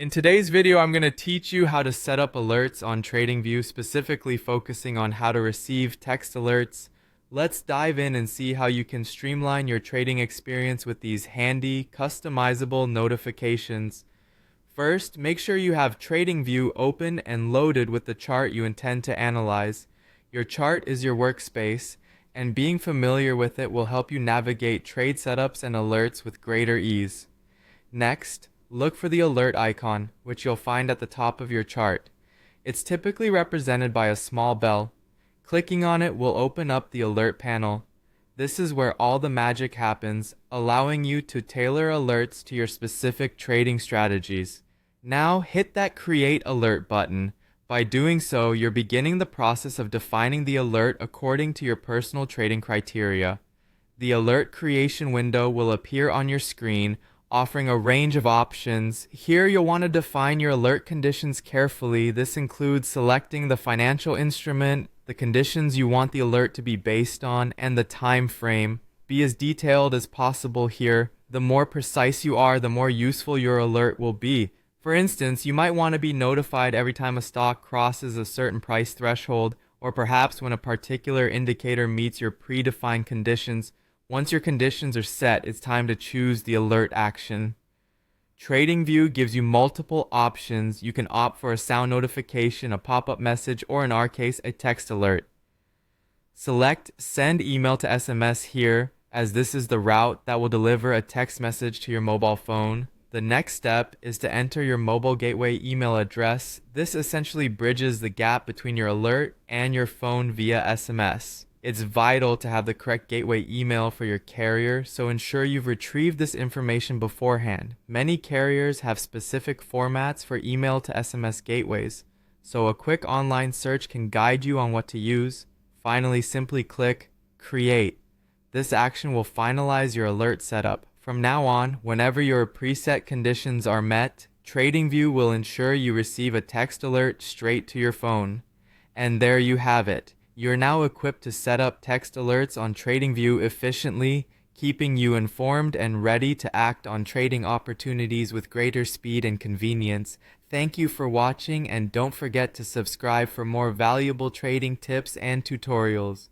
In today's video, I'm going to teach you how to set up alerts on TradingView, specifically focusing on how to receive text alerts. Let's dive in and see how you can streamline your trading experience with these handy, customizable notifications. First, make sure you have TradingView open and loaded with the chart you intend to analyze. Your chart is your workspace, and being familiar with it will help you navigate trade setups and alerts with greater ease. Next, look for the alert icon, which you'll find at the top of your chart. It's typically represented by a small bell. Clicking on it will open up the alert panel. This is where all the magic happens, allowing you to tailor alerts to your specific trading strategies. Now hit that Create Alert button. By doing so, you're beginning the process of defining the alert according to your personal trading criteria. The alert creation window will appear on your screen, offering a range of options. Here you'll want to define your alert conditions carefully. This includes selecting the financial instrument, the conditions you want the alert to be based on, and the time frame. Be as detailed as possible here. The more precise you are, the more useful your alert will be. For instance, you might want to be notified every time a stock crosses a certain price threshold, or perhaps when a particular indicator meets your predefined conditions. Once your conditions are set, it's time to choose the alert action. TradingView gives you multiple options. You can opt for a sound notification, a pop-up message, or in our case, a text alert. Select Send Email to SMS here, as this is the route that will deliver a text message to your mobile phone. The next step is to enter your mobile gateway email address. This essentially bridges the gap between your alert and your phone via SMS. It's vital to have the correct gateway email for your carrier, so ensure you've retrieved this information beforehand. Many carriers have specific formats for email to SMS gateways, so a quick online search can guide you on what to use. Finally, simply click Create. This action will finalize your alert setup. From now on, whenever your preset conditions are met, TradingView will ensure you receive a text alert straight to your phone. And there you have it. You're now equipped to set up text alerts on TradingView efficiently, keeping you informed and ready to act on trading opportunities with greater speed and convenience. Thank you for watching, and don't forget to subscribe for more valuable trading tips and tutorials.